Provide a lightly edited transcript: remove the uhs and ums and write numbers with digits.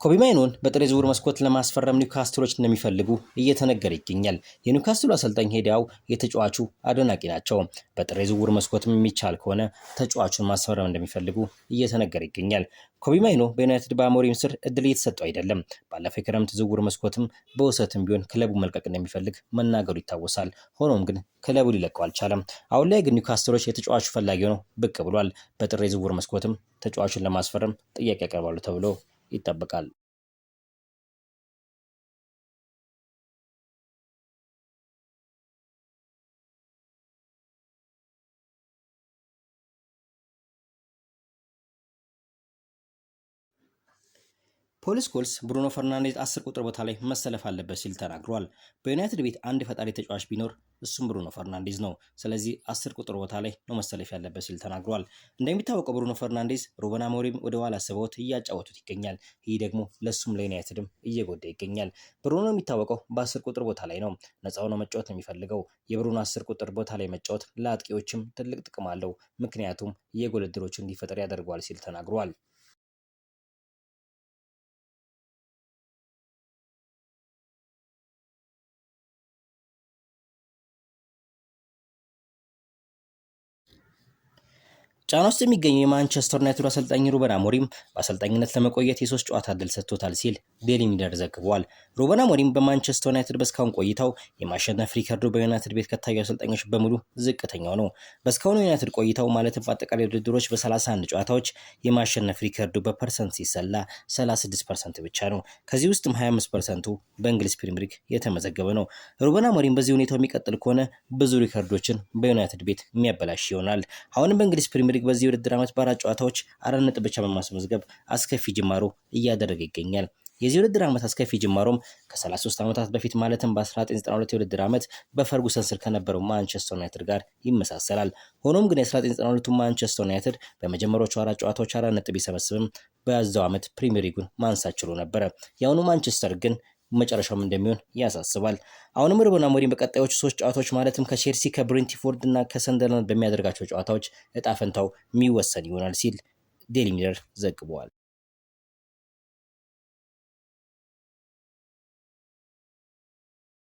ኮቢ ማይኖን በጥሬ ዝውውር መስኮት ለማስፈረም ኒውካስትሎች እንደሚፈልጉ እየተነገረ ይገኛል። የኒውካስትሉ አሰልጣኝ ሄዳው የተጫዋቹ አድናቂ ናቸው። በጥሬ ዝውውር መስኮትም የሚቻል ከሆነ ተጫዋቹን ማስፈረም እንደሚፈልጉ እየተነገረ ይገኛል። ኮቢ ማይኖ በዩናይትድ በአሞሪም ስር እድል እየተሰጠው አይደለም። ባለፈው የክረምት ዝውውር መስኮትም በውሰትም ቢሆን ክለቡ መልቀቅ እንደሚፈልግ መናገሩ ይታወሳል። ሆኖም ግን ክለቡ ሊለቀው አልቻለም። አሁን ላይ ግን ኒውካስትሎች የተጫዋቹ ፈላጊ ሆነው ብቅ ብሏል። በጥሬ ዝውውር መስኮትም ተጫዋቹን ለማስፈረም ጥያቄ ያቀርባሉ ተብሎ ይጠበቃል። ፖል ስኮልስ ብሩኖ ፈርናንዴዝ 10 ቁጥር ቦታ ላይ መሰለፍ አለበት ሲል ተናግሯል። በዩናይትድ ቤት አንድ ፈጣሪ ተጫዋች ቢኖር እሱም ብሩኖ ፈርናንዴዝ ነው። ስለዚህ 10 ቁጥር ቦታ ላይ ነው መሰለፍ ያለበት ሲል ተናግሯል። እንደሚታወቀው ብሩኖ ፈርናንዴዝ ሩበን አሞሪም ወደ ኋላ ስበውት እያጫወቱት ይገኛል። ይህ ደግሞ ለሱም ለዩናይትድም እየጎዳ ይገኛል። ብሩኖ የሚታወቀው በ10 ቁጥር ቦታ ላይ ነው። ነፃ ሆኖ መጫወት ነው የሚፈልገው። የብሩኖ 10 ቁጥር ቦታ ላይ መጫወት ለአጥቂዎችም ትልቅ ጥቅም አለው። ምክንያቱም የጎል ዕድሎችን እንዲፈጠር ያደርገዋል ሲል ተናግሯል። ጫና ውስጥ የሚገኘው የማንቸስተር ዩናይትድ አሰልጣኝ ሩበን አሞሪም በአሰልጣኝነት ለመቆየት የ3 ጨዋታ እድል ሰጥቶታል ሲል ዴይሊ ሚረር ዘግቧል። ሩበን አሞሪም በማንቸስተር ዩናይትድ በስካሁን ቆይታው የማሸነፍ ሪከርዱ በዩናይትድ ቤት ከታዩ አሰልጣኞች በሙሉ ዝቅተኛው ነው። በስካሁኑ ዩናይትድ ቆይታው ማለትም በአጠቃላይ ውድድሮች በ31 ጨዋታዎች የማሸነፍ ሪከርዱ በፐርሰንት ሲሰላ 36% ብቻ ነው። ከዚህ ውስጥም 25%ቱ በእንግሊዝ ፕሪሚየር ሊግ የተመዘገበ ነው። ሩበን አሞሪም በዚህ ሁኔታው የሚቀጥል ከሆነ ብዙ ሪከርዶችን በዩናይትድ ቤት የሚያበላሽ ይሆናል። አሁንም በእንግሊዝ ፕሪሚየር ሊግ በዚህ ውድድር ዓመት በአራት ጨዋታዎች 4 ነጥብ ብቻ በማስመዝገብ አስከፊ ጅማሮ እያደረገ ይገኛል። የዚህ ውድድር ዓመት አስከፊ ጅማሮም ከ33 ዓመታት በፊት ማለትም በ1992 የውድድር ዓመት በፈርጉሰን ስር ከነበረው ማንቸስተር ዩናይትድ ጋር ይመሳሰላል። ሆኖም ግን የ1992 ማንቸስተር ዩናይትድ በመጀመሪያዎቹ 4 ጨዋታዎች 4 ነጥብ ቢሰበስብም በያዘው ዓመት ፕሪሚየር ሊጉን ማንሳት ችሎ ነበረ። የአሁኑ ማንቸስተር ግን መጨረሻውም እንደሚሆን ያሳስባል። አሁንም ሩበን አሞሪም በቀጣዮቹ 3 ጨዋታዎች ማለትም ከቼልሲ፣ ከብሬንትፎርድ እና ከሰንደርላንድ በሚያደርጋቸው ጨዋታዎች እጣ ፈንታው የሚወሰን ይሆናል ሲል ዴይሊ ሚረር ዘግቧል።